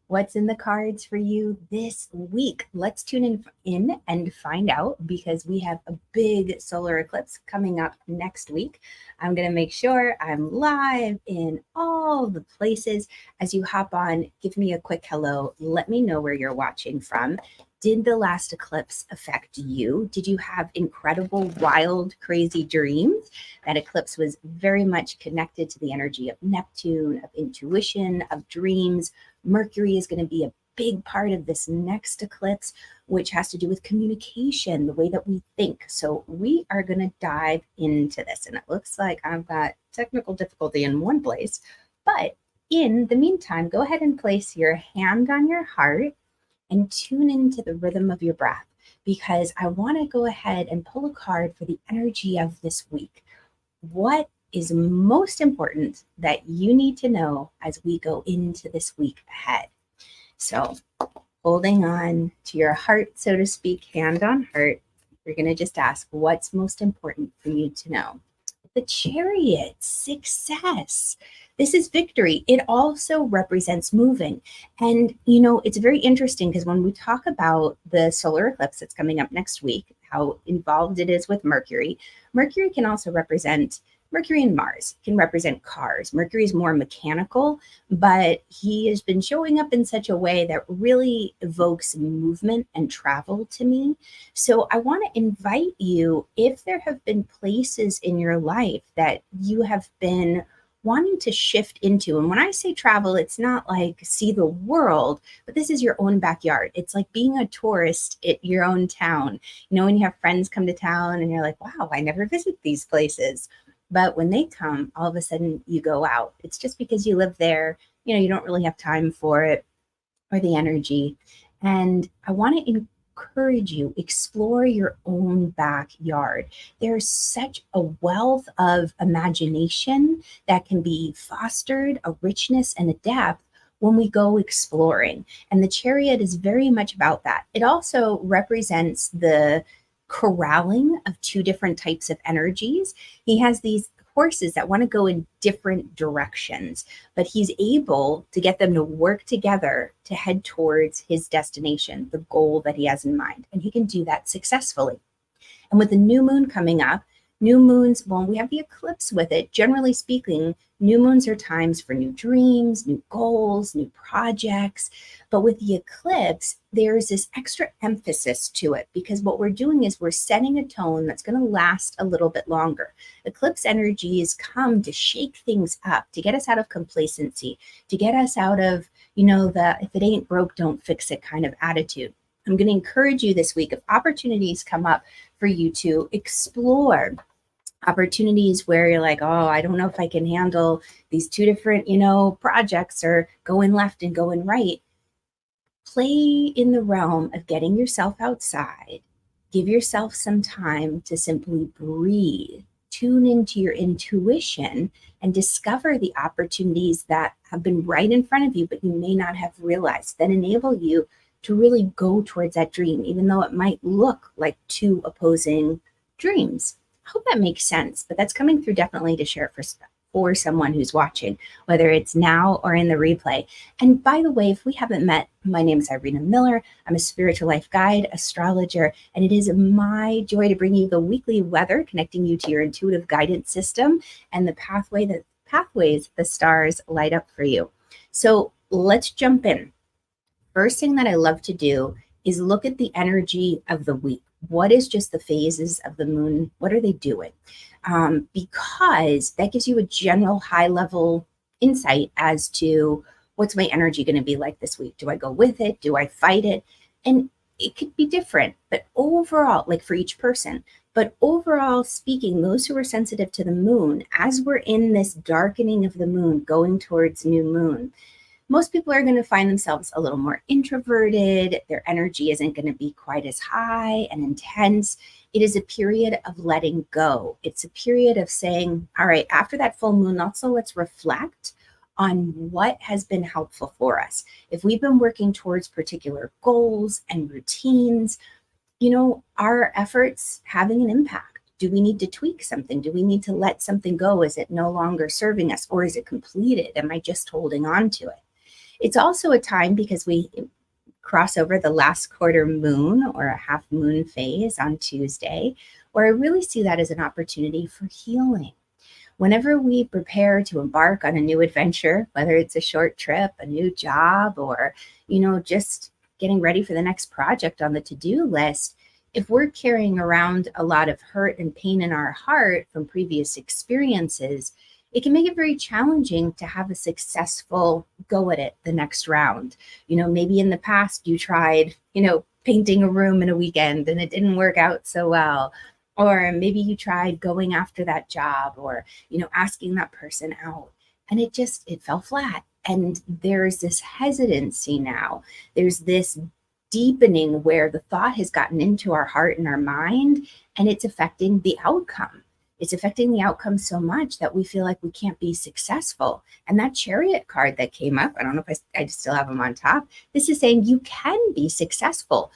What's in the cards for you this week? Let's tune in and find out because we have a big solar eclipse coming up next week. I'm going to make sure I'm live in all the places. As you hop on, give me a quick hello. Let me know where you're watching from. Did the last eclipse affect you? Did you have incredible, wild, crazy dreams? That eclipse was very much connected to the energy of Neptune, of intuition, of dreams. Mercury is going to be a big part of this next eclipse, which has to do with communication, the way that we think. So we are going to dive into this. And it looks like I've got technical difficulty in one place. But in the meantime, go ahead and place your hand on your heart and tune into the rhythm of your breath, because I want to go ahead and pull a card for the energy of this week. What is most important that you need to know as we go into this week ahead? So holding on to your heart, so to speak, hand on heart, you're going to just ask, what's most important for you to know? The Chariot, success. This is victory. It also represents moving. And, it's very interesting because when we talk about the solar eclipse that's coming up next week, how involved it is with Mercury, Mercury can also represent Mercury and Mars can represent cars. Mercury is more mechanical, but he has been showing up in such a way that really evokes movement and travel to me. So I want to invite you, if there have been places in your life that you have been wanting to shift into. And when I say travel, it's not like see the world, but this is your own backyard. It's like being a tourist at your own town. When you have friends come to town and you're like, wow, I never visit these places. But when they come, all of a sudden you go out. It's just because you live there, you don't really have time for it or the energy. And I want to encourage you, explore your own backyard. There's such a wealth of imagination that can be fostered, a richness and a depth when we go exploring. And the Chariot is very much about that. It also represents the corralling of two different types of energies. He has these horses that want to go in different directions, but he's able to get them to work together to head towards his destination, the goal that he has in mind. And he can do that successfully. And with the new moon coming up, new moons, well, we have the eclipse with it. Generally speaking, new moons are times for new dreams, new goals, new projects. But with the eclipse, there's this extra emphasis to it because what we're doing is we're setting a tone that's going to last a little bit longer. Eclipse energies come to shake things up, to get us out of complacency, to get us out of, the if it ain't broke, don't fix it kind of attitude. I'm going to encourage you this week, if opportunities come up for you to explore opportunities where you're like, oh, I don't know if I can handle these two different, projects or going left and going right. Play in the realm of getting yourself outside. Give yourself some time to simply breathe, tune into your intuition, and discover the opportunities that have been right in front of you, but you may not have realized, that enable you to really go towards that dream, even though it might look like two opposing dreams. I hope that makes sense, but that's coming through definitely to share for someone who's watching, whether it's now or in the replay. And by the way, if we haven't met, my name is Irina Miller. I'm a spiritual life guide, astrologer, and it is my joy to bring you the weekly weather, connecting you to your intuitive guidance system and the pathways the stars light up for you. So let's jump in. First thing that I love to do is look at the energy of the week. What is just the phases of the moon? What are they doing? Because that gives you a general high level insight as to what's my energy going to be like this week. Do I go with it? Do I fight it? And it could be different, but overall, like for each person, but overall speaking, those who are sensitive to the moon, as we're in this darkening of the moon going towards new moon, most people are going to find themselves a little more introverted. Their energy isn't going to be quite as high and intense. It is a period of letting go. It's a period of saying, all right, after that full moon, also let's reflect on what has been helpful for us. If we've been working towards particular goals and routines, are efforts having an impact? Do we need to tweak something? Do we need to let something go? Is it no longer serving us, or is it completed? Am I just holding on to it? It's also a time because we cross over the last quarter moon or a half moon phase on Tuesday, where I really see that as an opportunity for healing. Whenever we prepare to embark on a new adventure, whether it's a short trip, a new job, or, just getting ready for the next project on the to-do list, if we're carrying around a lot of hurt and pain in our heart from previous experiences, it can make it very challenging to have a successful go at it the next round. Maybe in the past you tried, painting a room in a weekend and it didn't work out so well. Or maybe you tried going after that job or, asking that person out and it fell flat. And there's this hesitancy now. There's this deepening where the thought has gotten into our heart and our mind, and it's affecting the outcome. It's affecting the outcome so much that we feel like we can't be successful. And that Chariot card that came up, I don't know if I still have them on top. This is saying you can be successful.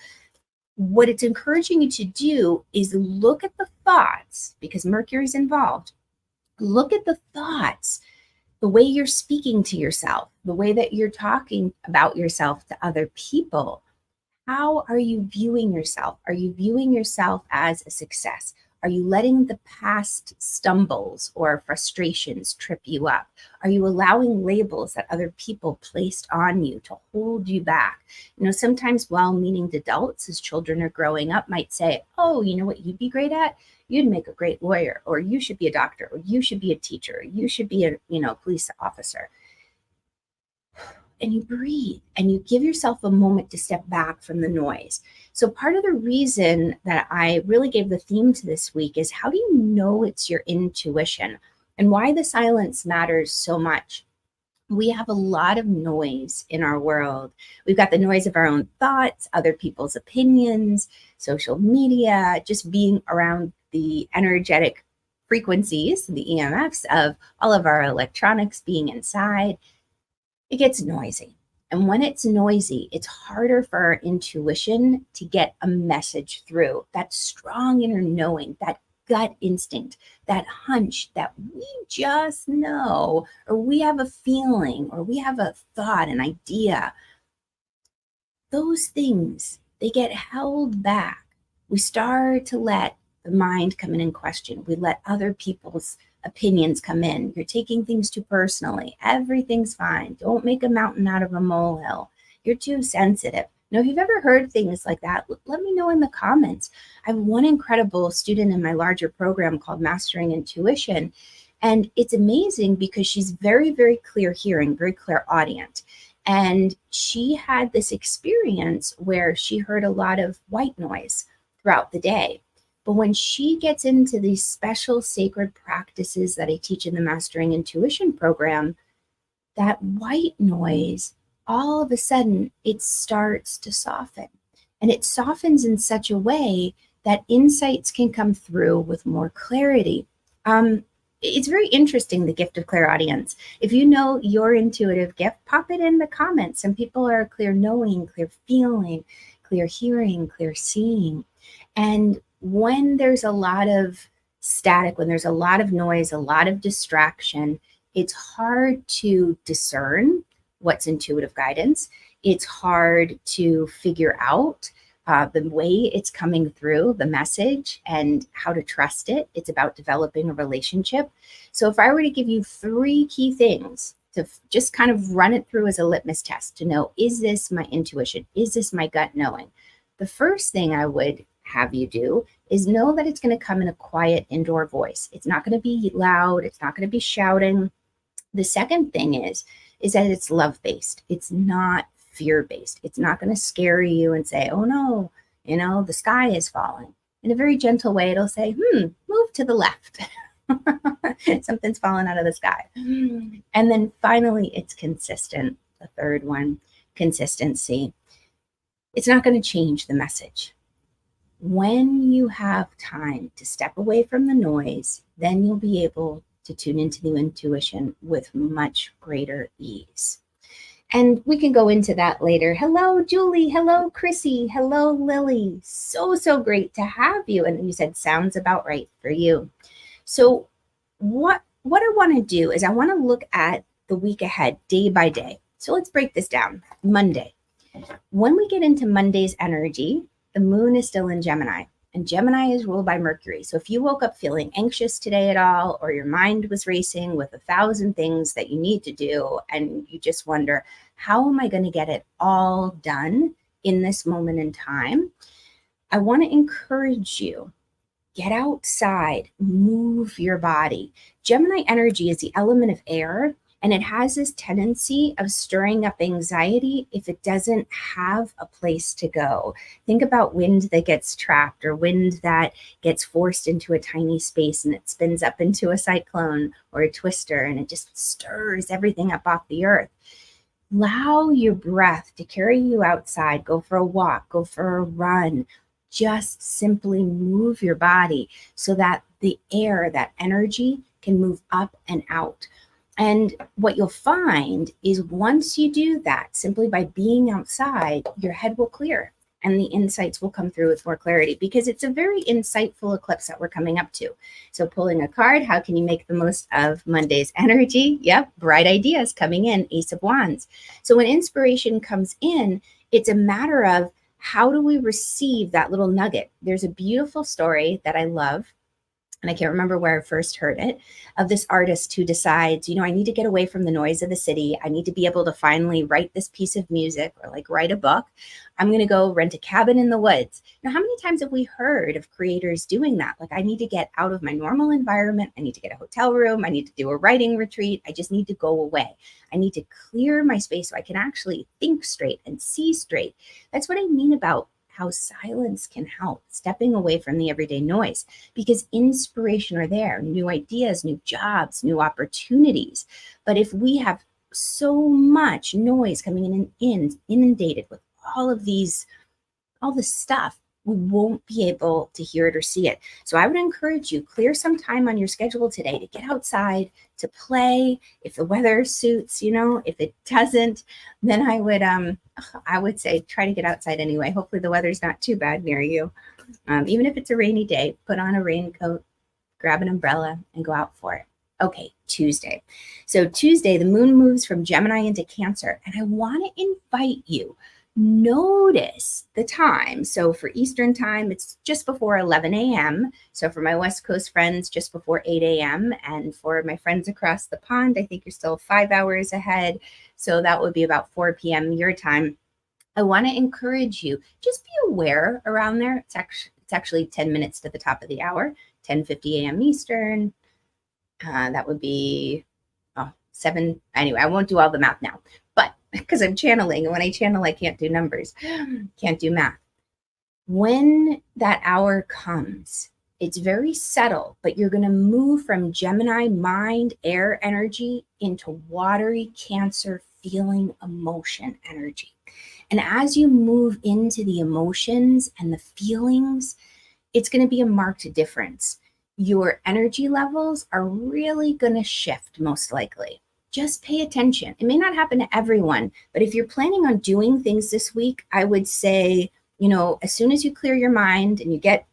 What it's encouraging you to do is look at the thoughts, because Mercury's involved. Look at the thoughts, the way you're speaking to yourself, the way that you're talking about yourself to other people. How are you viewing yourself? Are you viewing yourself as a success? Are you letting the past stumbles or frustrations trip you up? Are you allowing labels that other people placed on you to hold you back? Sometimes well-meaning adults, as children are growing up, might say, oh, you know what you'd be great at? You'd make a great lawyer, or you should be a doctor, or you should be a teacher, or you should be a police officer. And you breathe and you give yourself a moment to step back from the noise. So part of the reason that I really gave the theme to this week is, how do you know it's your intuition, and why the silence matters so much? We have a lot of noise in our world. We've got the noise of our own thoughts, other people's opinions, social media, just being around the energetic frequencies, the EMFs of all of our electronics being inside. It gets noisy. And when it's noisy, it's harder for our intuition to get a message through. That strong inner knowing, that gut instinct, that hunch that we just know, or we have a feeling, or we have a thought, an idea. Those things, they get held back. We start to let the mind come in and question. We let other people's opinions come in. You're taking things too personally. Everything's fine. Don't make a mountain out of a molehill. You're too sensitive. Now, if you've ever heard things like that, let me know in the comments. I have one incredible student in my larger program called Mastering Intuition. And it's amazing because she's very, very clear hearing, very clairaudient. And she had this experience where she heard a lot of white noise throughout the day. But when she gets into these special sacred practices that I teach in the Mastering Intuition program, that white noise, all of a sudden, it starts to soften. And it softens in such a way that insights can come through with more clarity. It's very interesting, the gift of clairaudience. If you know your intuitive gift, pop it in the comments. Some people are clear knowing, clear feeling, clear hearing, clear seeing. And when there's a lot of static, when there's a lot of noise, a lot of distraction, it's hard to discern what's intuitive guidance. It's hard to figure out the way it's coming through, the message, and how to trust it. It's about developing a relationship. So if I were to give you 3 key things to just kind of run it through as a litmus test to know, is this my intuition? Is this my gut knowing? The first thing I would have you do is know that it's going to come in a quiet indoor voice. It's not going to be loud. It's not going to be shouting. The second thing is that it's love-based. It's not fear-based. It's not going to scare you and say, oh no, the sky is falling. In a very gentle way, it'll say, move to the left. Something's falling out of the sky. And then finally, it's consistent. The third one, consistency. It's not going to change the message. When you have time to step away from the noise, then you'll be able to tune into the intuition with much greater ease. And we can go into that later. Hello, Julie. Hello, Chrissy. Hello, Lily. So great to have you. And you said sounds about right for you. So what I want to do is I want to look at the week ahead, day by day. So let's break this down. Monday. When we get into Monday's energy, the moon is still in Gemini, and Gemini is ruled by Mercury. So if you woke up feeling anxious today at all, or your mind was racing with 1,000 things that you need to do, and you just wonder, how am I going to get it all done in this moment in time? I want to encourage you, get outside, move your body. Gemini energy is the element of air, and it has this tendency of stirring up anxiety if it doesn't have a place to go. Think about wind that gets trapped, or wind that gets forced into a tiny space and it spins up into a cyclone or a twister, and it just stirs everything up off the earth. Allow your breath to carry you outside. Go for a walk, go for a run. Just simply move your body so that the air, that energy, can move up and out. And what you'll find is once you do that, simply by being outside, your head will clear and the insights will come through with more clarity, because it's a very insightful eclipse that we're coming up to. So pulling a card, how can you make the most of Monday's energy? Yep, bright ideas coming in, Ace of Wands. So when inspiration comes in, it's a matter of how do we receive that little nugget? There's a beautiful story that I love, and I can't remember where I first heard it, of this artist who decides, I need to get away from the noise of the city. I need to be able to finally write this piece of music, or like write a book. I'm going to go rent a cabin in the woods. Now, how many times have we heard of creators doing that? Like, I need to get out of my normal environment. I need to get a hotel room. I need to do a writing retreat. I just need to go away. I need to clear my space so I can actually think straight and see straight. That's what I mean about how silence can help, stepping away from the everyday noise, because inspiration are there, new ideas, new jobs, new opportunities. But if we have so much noise coming in inundated with all this stuff, we won't be able to hear it or see it. So I would encourage you, clear some time on your schedule today to get outside, to play. If the weather suits, if it doesn't, then I would say try to get outside anyway. Hopefully the weather's not too bad near you. Even if it's a rainy day, put on a raincoat, grab an umbrella, and go out for it. Okay, Tuesday. So Tuesday, the moon moves from Gemini into Cancer, and I want to invite you, notice the time. So for Eastern time, it's just before 11 a.m. So for my West Coast friends, just before 8 a.m. And for my friends across the pond, I think you're still 5 hours ahead. So that would be about 4 p.m. your time. I want to encourage you, just be aware around there. It's actually 10 minutes to the top of the hour, 10:50 a.m. Eastern. That would be 7. Anyway, I won't do all the math now, but because I'm channeling, and when I channel, I can't do numbers, can't do math. When that hour comes, it's very subtle, but you're going to move from Gemini mind, air energy into watery Cancer feeling, emotion energy. And as you move into the emotions and the feelings, it's going to be a marked difference. Your energy levels are really going to shift, most likely. Just pay attention. It may not happen to everyone, but if you're planning on doing things this week, I would say, as soon as you clear your mind and you get,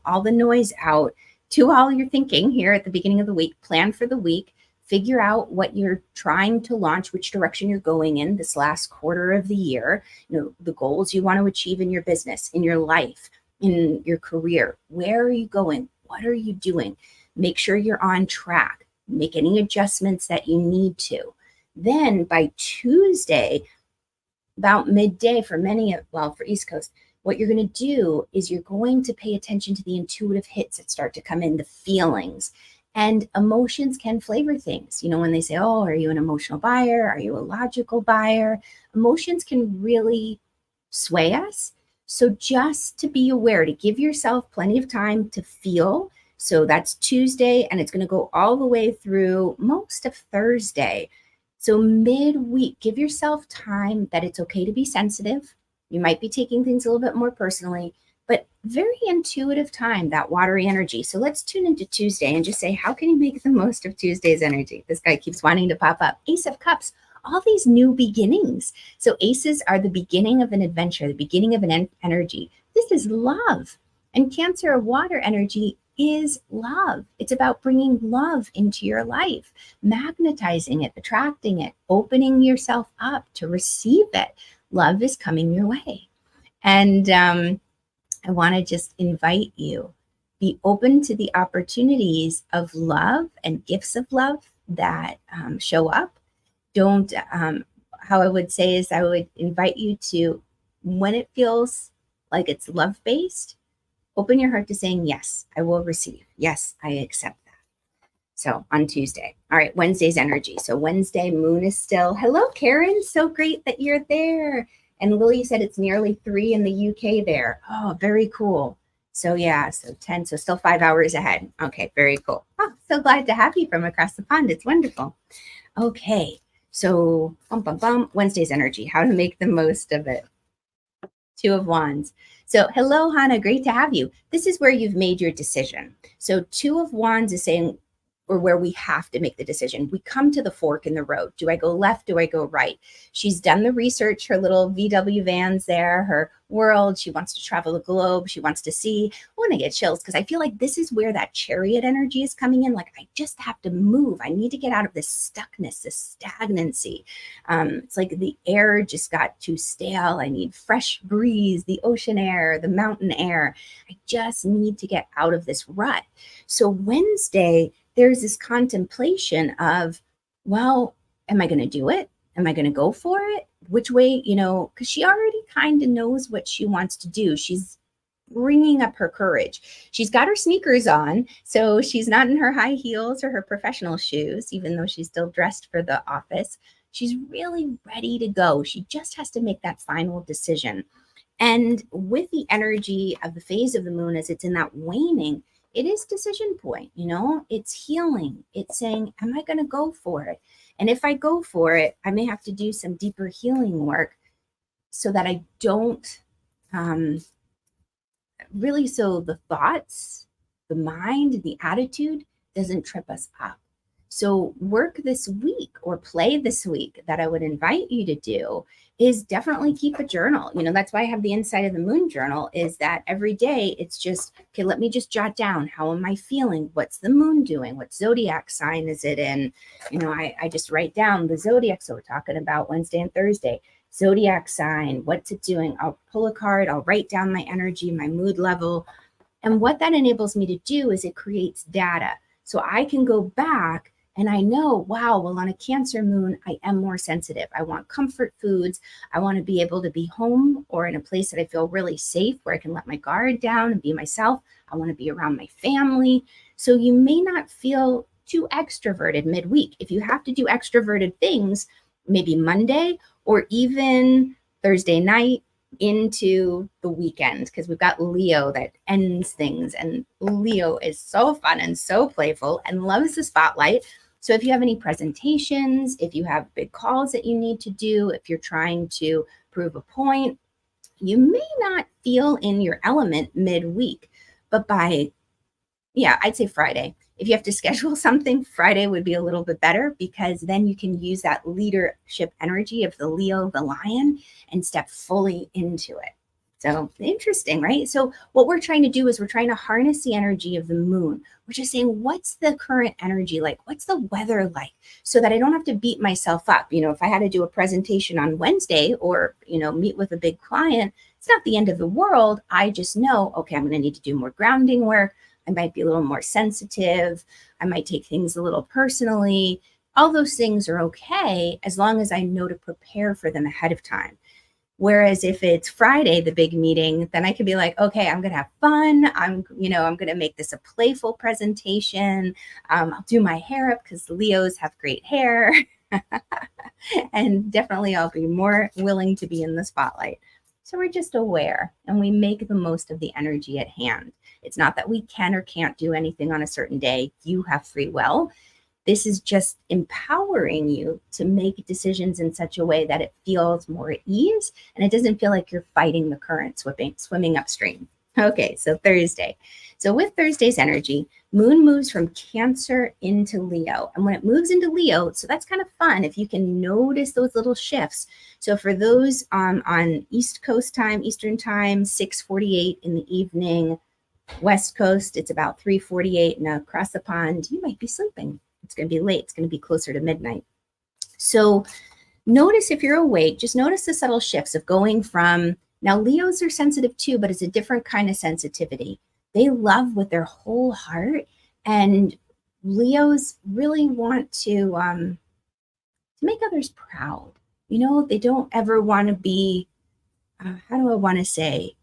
all the noise out, do all your thinking here at the beginning of the week, plan for the week, figure out what you're trying to launch, which direction you're going in this last quarter of the year, the goals you want to achieve in your business, in your life, in your career. Where are you going? What are you doing? Make sure you're on track. Make any adjustments that you need to. Then by Tuesday, about midday for for East Coast, what you're going to do is you're going to pay attention to the intuitive hits that start to come in, the feelings. And emotions can flavor things. When they say, oh, are you an emotional buyer? Are you a logical buyer? Emotions can really sway us. So just to be aware, to give yourself plenty of time to feel. So that's Tuesday, and it's going to go all the way through most of Thursday. So midweek, give yourself time that it's okay to be sensitive. You might be taking things a little bit more personally, but very intuitive time, that watery energy. So let's tune into Tuesday and just say, how can you make the most of Tuesday's energy? This guy keeps wanting to pop up. Ace of Cups, all these new beginnings. So aces are the beginning of an adventure, the beginning of an energy. This is love. And Cancer, water energy, is love. It's about bringing love into your life, magnetizing it, attracting it, opening yourself up to receive it. Love is coming your way. And I want to just invite you, be open to the opportunities of love and gifts of love that show up. Don't, how I would say is I would invite you to, when it feels like it's love-based, open your heart to saying, yes, I will receive. Yes, I accept that. So on Tuesday. All right, Wednesday's energy. So Wednesday, moon is still. Hello, Karen. So great that you're there. And Lily said it's nearly 3 in the UK there. Oh, very cool. So yeah, so 10, so still 5 hours ahead. Okay, very cool. Oh, so glad to have you from across the pond. It's wonderful. Okay, so Wednesday's energy, how to make the most of it. 2 of Wands. So hello, Hannah, great to have you. This is where you've made your decision. So 2 of Wands is saying, or where we have to make the decision. We come to the fork in the road. Do I go left? Do I go right? She's done the research, her little VW vans there, her world. She wants to travel the globe. She wants to see. I want to get chills because I feel like this is where that chariot energy is coming in. Like, I just have to move. I need to get out of this stuckness, this stagnancy. It's like the air just got too stale. I need fresh breeze, the ocean air, the mountain air. I just need to get out of this rut. So Wednesday, there's this contemplation of, well, am I going to do it? Am I going to go for it? Which way, because she already kind of knows what she wants to do. She's bringing up her courage. She's got her sneakers on, so she's not in her high heels or her professional shoes, even though she's still dressed for the office. She's really ready to go. She just has to make that final decision. And with the energy of the phase of the moon as it's in that waning, it is decision point, it's healing. It's saying, am I going to go for it? And if I go for it, I may have to do some deeper healing work so that I don't really, so the thoughts, the mind, the attitude doesn't trip us up. So work this week or play this week that I would invite you to do is definitely keep a journal. That's why I have the Inside of the Moon journal, is that every day it's just, okay, let me just jot down, how am I feeling? What's the moon doing? What zodiac sign is it in? I just write down the zodiac. So we're talking about Wednesday and Thursday. Zodiac sign, what's it doing? I'll pull a card, I'll write down my energy, my mood level. And what that enables me to do is it creates data. So I can go back and I know, wow, well, on a Cancer moon, I am more sensitive. I want comfort foods. I want to be able to be home or in a place that I feel really safe, where I can let my guard down and be myself. I want to be around my family. So you may not feel too extroverted midweek. If you have to do extroverted things, maybe Monday or even Thursday night into the weekend, because we've got Leo that ends things, and Leo is so fun and so playful and loves the spotlight. So if you have any presentations, if you have big calls that you need to do, if you're trying to prove a point, you may not feel in your element midweek, but by, I'd say Friday. If you have to schedule something, Friday would be a little bit better, because then you can use that leadership energy of the Leo, the lion, and step fully into it. So interesting, right? So what we're trying to do is we're trying to harness the energy of the moon. We're just saying, what's the current energy like? What's the weather like? So that I don't have to beat myself up. If I had to do a presentation on Wednesday or, meet with a big client, it's not the end of the world. I just know, okay, I'm going to need to do more grounding work. I might be a little more sensitive. I might take things a little personally. All those things are okay as long as I know to prepare for them ahead of time. Whereas if it's Friday, the big meeting, then I could be like, okay, I'm going to have fun. I'm going to make this a playful presentation. I'll do my hair up because Leos have great hair. And definitely I'll be more willing to be in the spotlight. So we're just aware and we make the most of the energy at hand. It's not that we can or can't do anything on a certain day. You have free will. This is just empowering you to make decisions in such a way that it feels more at ease and it doesn't feel like you're fighting the current swimming upstream. Okay, so Thursday. So with Thursday's energy, moon moves from Cancer into Leo. And when it moves into Leo, so that's kind of fun if you can notice those little shifts. So for those on East Coast time, Eastern time, 6:48 in the evening, West Coast, it's about 3:48, and across the pond, you might be sleeping. It's going to be late. It's going to be closer to midnight. So notice if you're awake, just notice the subtle shifts of going from, now Leos are sensitive too, but it's a different kind of sensitivity. They love with their whole heart, and Leos really want to make others proud. You know, they don't ever want to be, how do I want to say,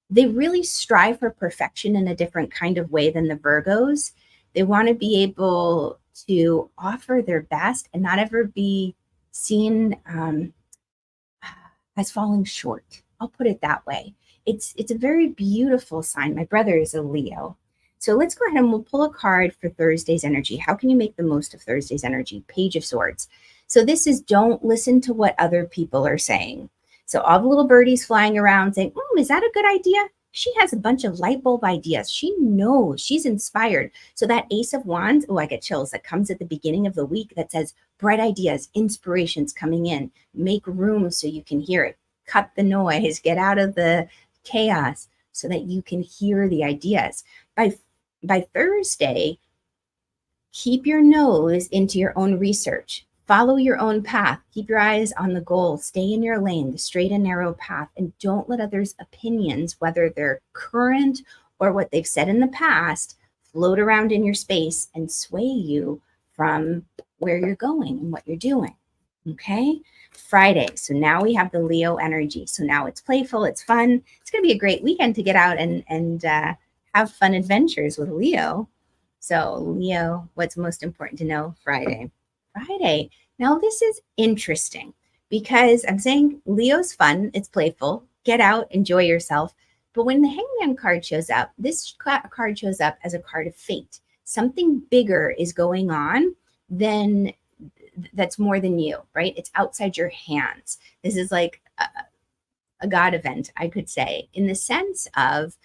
they really strive for perfection in a different kind of way than the Virgos. They want to be able to offer their best and not ever be seen as falling short. I'll put it that way. It's a very beautiful sign. My brother is a Leo. So let's go ahead and we'll pull a card for Thursday's energy. How can you make the most of Thursday's energy? Page of Swords. So this is, don't listen to what other people are saying. So all the little birdies flying around saying, is that a good idea? She has a bunch of light bulb ideas. She knows, she's inspired. So that Ace of Wands, I get chills, that comes at the beginning of the week that says bright ideas, inspirations coming in, make room so you can hear it, cut the noise, get out of the chaos so that you can hear the ideas. By Thursday, keep your nose into your own research. Follow your own path. Keep your eyes on the goal. Stay in your lane, the straight and narrow path, and don't let others' opinions, whether they're current or what they've said in the past, float around in your space and sway you from where you're going and what you're doing. Okay? Friday. So now we have the Leo energy. So now it's playful, it's fun. It's going to be a great weekend to get out and have fun adventures with Leo. So Leo, what's most important to know? Friday. Now this is interesting because I'm saying Leo's fun, it's playful, get out, enjoy yourself. But when the Hangman card shows up, this card shows up as a card of fate. Something bigger is going on that's more than you, right? It's outside your hands. This is like a God event, I could say, in the sense of,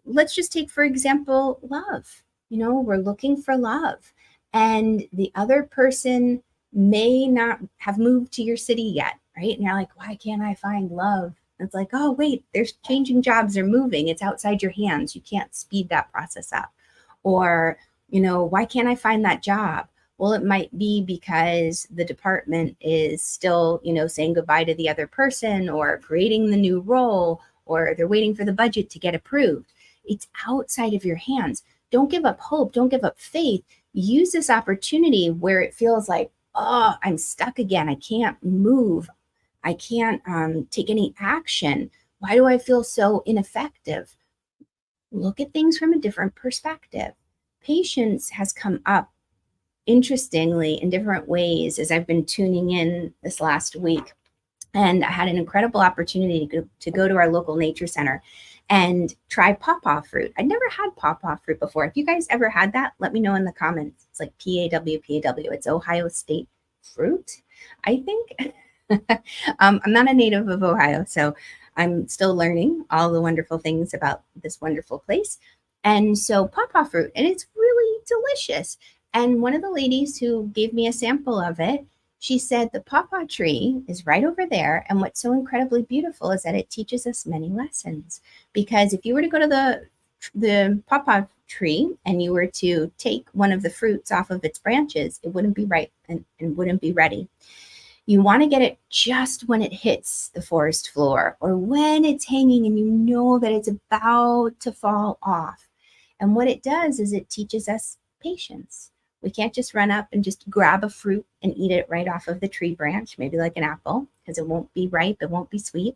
let's just take, for example, love. We're looking for love. And the other person may not have moved to your city yet, right? And you're like, why can't I find love? And it's like, oh, wait, there's changing jobs, they're moving. It's outside your hands. You can't speed that process up. Or, why can't I find that job? Well, it might be because the department is still, saying goodbye to the other person or creating the new role, or they're waiting for the budget to get approved. It's outside of your hands. Don't give up hope. Don't give up faith. Use this opportunity where it feels like, oh, I'm stuck again. I can't move. I can't take any action. Why do I feel so ineffective? Look at things from a different perspective. Patience has come up, interestingly, in different ways as I've been tuning in this last week. And I had an incredible opportunity to go to our local nature center and try pawpaw fruit. I'd never had pawpaw fruit before. If you guys ever had that, let me know in the comments. It's like PAW. It's Ohio State fruit, I think. I'm not a native of Ohio, so I'm still learning all the wonderful things about this wonderful place. And so pawpaw fruit, and it's really delicious. And one of the ladies who gave me a sample of it, she said the pawpaw tree is right over there. And what's so incredibly beautiful is that it teaches us many lessons. Because if you were to go to the pawpaw tree and you were to take one of the fruits off of its branches, it wouldn't be ripe and wouldn't be ready. You want to get it just when it hits the forest floor or when it's hanging and you know that it's about to fall off. And what it does is it teaches us patience. We can't just run up and just grab a fruit and eat it right off of the tree branch, maybe like an apple, because it won't be ripe, it won't be sweet.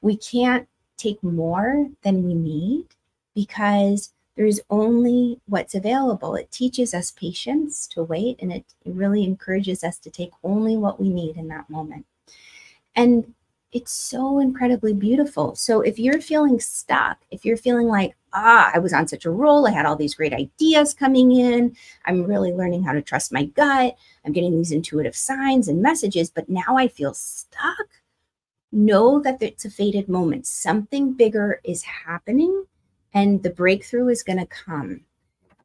We can't take more than we need because there's only what's available. It teaches us patience to wait, and it really encourages us to take only what we need in that moment. And it's so incredibly beautiful. So if you're feeling stuck, if you're feeling like, I was on such a roll, I had all these great ideas coming in, I'm really learning how to trust my gut, I'm getting these intuitive signs and messages, but now I feel stuck, know that it's a fated moment. Something bigger is happening and the breakthrough is going to come.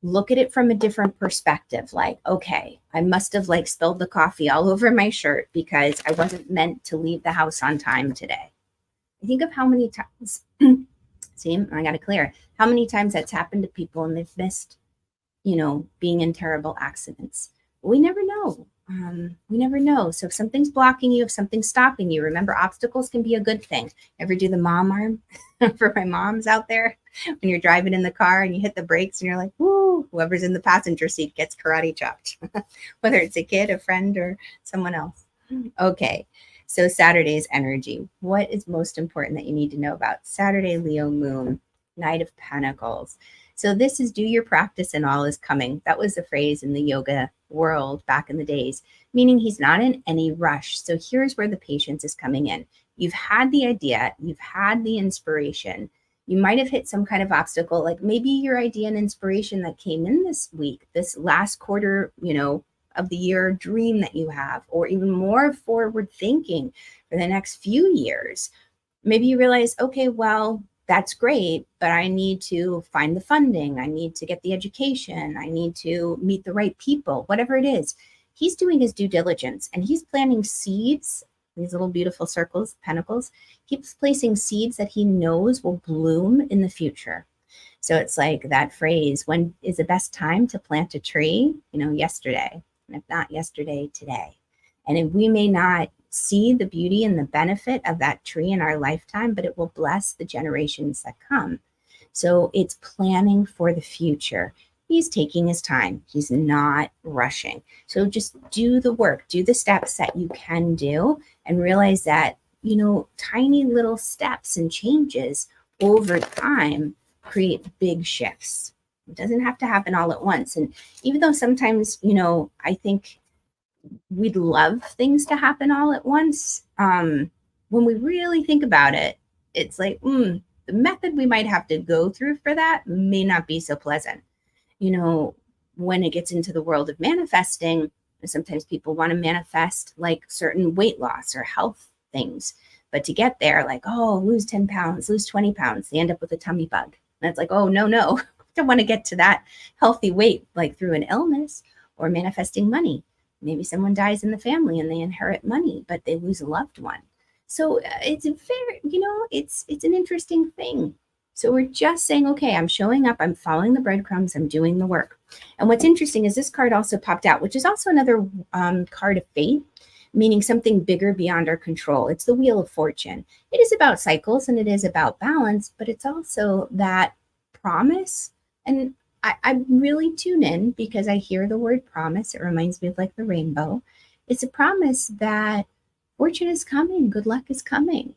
Look at it from a different perspective. Like, okay, I must have spilled the coffee all over my shirt because I wasn't meant to leave the house on time today. Think of how many times, see, I got to clear, how many times that's happened to people and they've missed, being in terrible accidents. We never know. We never know. So if something's blocking you, if something's stopping you, remember obstacles can be a good thing. Ever do the mom arm for my moms out there? When you're driving in the car and you hit the brakes and you're like, woo, whoever's in the passenger seat gets karate chopped, whether it's a kid, a friend, or someone else. Okay. So Saturday's energy. What is most important that you need to know about Saturday, Leo moon, Knight of Pentacles? So this is do your practice and all is coming. That was a phrase in the yoga world back in the days, meaning he's not in any rush. So here's where the patience is coming in. You've had the idea, you've had the inspiration. You might have hit some kind of obstacle, like maybe your idea and inspiration that came in this week, this last quarter, of the year dream that you have, or even more forward thinking for the next few years. Maybe you realize, okay, well, that's great, but I need to find the funding. I need to get the education. I need to meet the right people, whatever it is. He's doing his due diligence and he's planting seeds, these little beautiful circles, pentacles. He's placing seeds that he knows will bloom in the future. So it's like that phrase, when is the best time to plant a tree? Yesterday. And if not yesterday, today. And if we may not see the beauty and the benefit of that tree in our lifetime, but it will bless the generations that come. So it's planning for the future. He's taking his time. He's not rushing. So just do the work, do the steps that you can do, and realize that, tiny little steps and changes over time create big shifts. It doesn't have to happen all at once. And even though sometimes, I think we'd love things to happen all at once, when we really think about it, it's like, the method we might have to go through for that may not be so pleasant. When it gets into the world of manifesting, sometimes people want to manifest like certain weight loss or health things. But to get there, like, lose 10 pounds, lose 20 pounds, they end up with a tummy bug. And it's like, no, I don't want to get to that healthy weight, like through an illness or manifesting money. Maybe someone dies in the family and they inherit money, but they lose a loved one. So it's it's an interesting thing. So we're just saying, okay, I'm showing up, I'm following the breadcrumbs, I'm doing the work. And what's interesting is this card also popped out, which is also another card of fate, meaning something bigger beyond our control. It's the Wheel of Fortune. It is about cycles and it is about balance, but it's also that promise. And I really tune in because I hear the word promise. It reminds me of like the rainbow. It's a promise that fortune is coming, good luck is coming,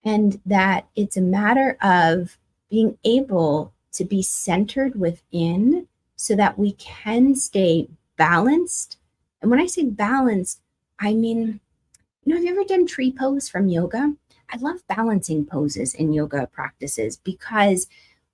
and that it's a matter of being able to be centered within so that we can stay balanced. And when I say balanced, I mean, have you ever done tree pose from yoga? I love balancing poses in yoga practices because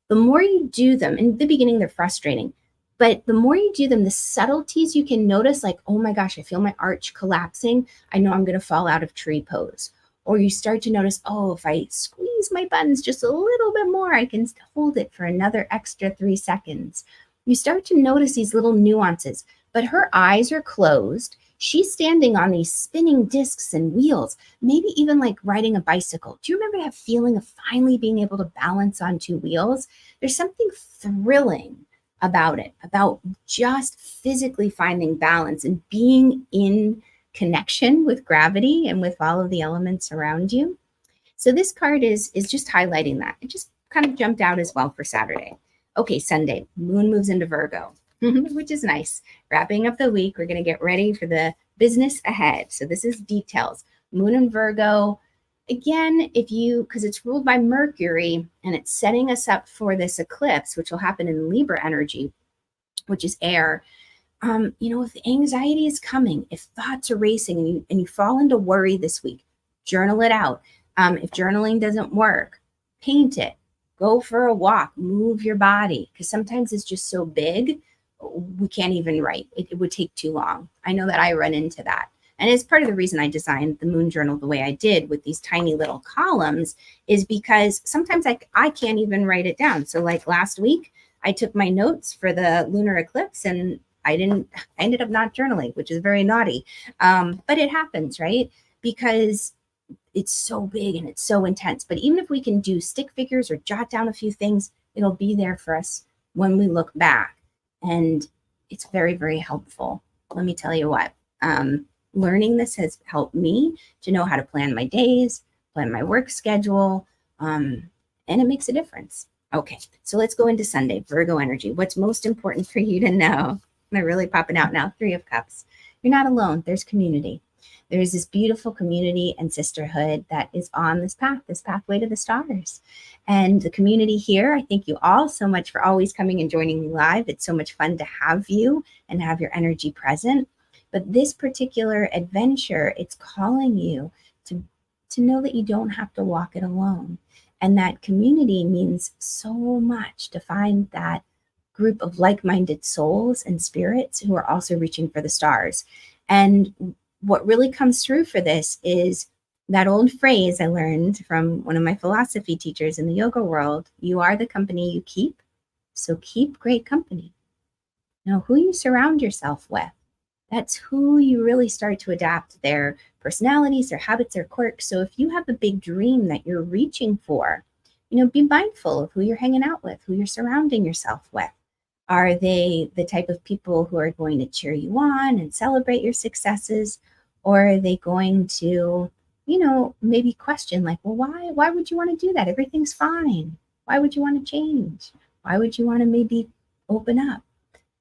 the more you do them, in the beginning, they're frustrating, but the more you do them, the subtleties you can notice, like, oh my gosh, I feel my arch collapsing. I know I'm going to fall out of tree pose. Or you start to notice, if I squeeze my buttons just a little bit more, I can hold it for another extra 3 seconds. You start to notice these little nuances, but her eyes are closed. She's standing on these spinning discs and wheels, maybe even like riding a bicycle. Do you remember that feeling of finally being able to balance on 2 wheels? There's something thrilling about it, about just physically finding balance and being in connection with gravity and with all of the elements around you. So this card is just highlighting that. It just kind of jumped out as well for Saturday. Okay, Sunday, moon moves into Virgo, which is nice. Wrapping up the week, we're going to get ready for the business ahead. So this is details. Moon in Virgo. Again, because it's ruled by Mercury and it's setting us up for this eclipse, which will happen in Libra energy, which is air. If the anxiety is coming, if thoughts are racing and you fall into worry this week, journal it out. If journaling doesn't work, paint it, go for a walk, move your body, because sometimes it's just so big, we can't even write. It would take too long. I know that I run into that. And it's part of the reason I designed the moon journal the way I did with these tiny little columns is because sometimes I can't even write it down. So like last week, I took my notes for the lunar eclipse and I ended up not journaling, which is very naughty. But it happens, right? Because it's so big and it's so intense. But even if we can do stick figures or jot down a few things, it'll be there for us when we look back. And it's very, very helpful. Let me tell you what, learning this has helped me to know how to plan my days, plan my work schedule, and it makes a difference. Okay, so let's go into Sunday, Virgo energy. What's most important for you to know? They're really popping out now. 3 of Cups. You're not alone. There's community. There's this beautiful community and sisterhood that is on this path, this pathway to the stars. And the community here, I thank you all so much for always coming and joining me live. It's so much fun to have you and have your energy present. But this particular adventure, it's calling you to know that you don't have to walk it alone. And that community means so much, to find that group of like-minded souls and spirits who are also reaching for the stars. And what really comes through for this is that old phrase I learned from one of my philosophy teachers in the yoga world: you are the company you keep, so keep great company. Now, who you surround yourself with, that's who you really start to adapt their personalities, their habits, their quirks. So if you have a big dream that you're reaching for, be mindful of who you're hanging out with, who you're surrounding yourself with. Are they the type of people who are going to cheer you on and celebrate your successes? Or are they going to, maybe question, like, well, why would you want to do that? Everything's fine. Why would you want to change? Why would you want to maybe open up?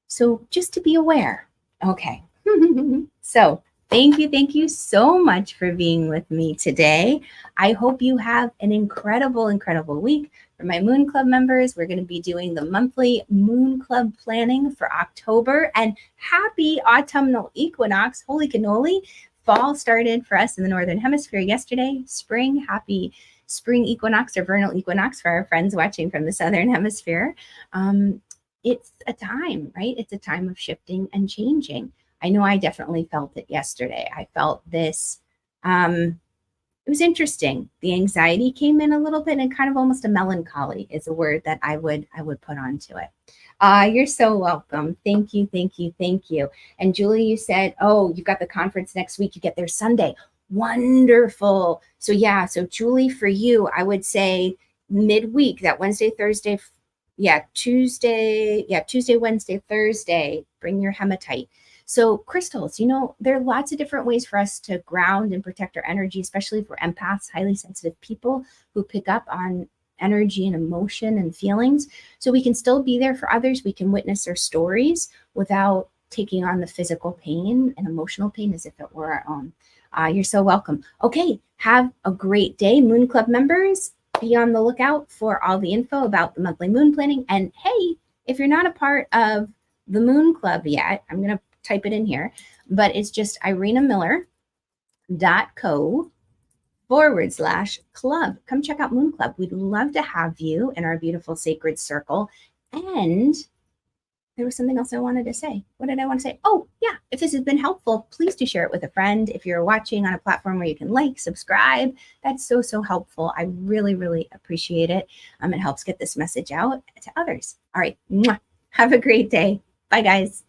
So just to be aware. Okay. So thank you so much for being with me today. I hope you have an incredible, incredible week. For my Moon Club members, we're going to be doing the monthly Moon Club planning for October. And happy autumnal equinox. Holy cannoli. Fall started for us in the Northern Hemisphere yesterday. Spring, happy spring equinox or vernal equinox for our friends watching from the Southern Hemisphere. It's a time, right? It's a time of shifting and changing. I know I definitely felt it yesterday. I felt this. It was interesting. The anxiety came in a little bit, and kind of almost a melancholy is a word that I would put onto it. You're so welcome. Thank you. And Julie, you said, oh, you've got the conference next week. You get there Sunday. Wonderful. So Julie, for you, I would say midweek, that Wednesday, Thursday, Tuesday, Wednesday, Thursday, bring your hematite. So crystals, there are lots of different ways for us to ground and protect our energy, especially for empaths, highly sensitive people who pick up on energy and emotion and feelings. So we can still be there for others. We can witness their stories without taking on the physical pain and emotional pain as if it were our own. You're so welcome. Okay, have a great day. Moon Club members, be on the lookout for all the info about the monthly moon planning. And hey, if you're not a part of the Moon Club yet, I'm going to type it in here, but it's just irenamiller.co/club. Come check out Moon Club. We'd love to have you in our beautiful sacred circle. And there was something else I wanted to say. What did I want to say? Oh, yeah. If this has been helpful, please do share it with a friend. If you're watching on a platform where you can like, subscribe, that's so, so helpful. I really, really appreciate it. It helps get this message out to others. All right. Mwah. Have a great day. Bye, guys.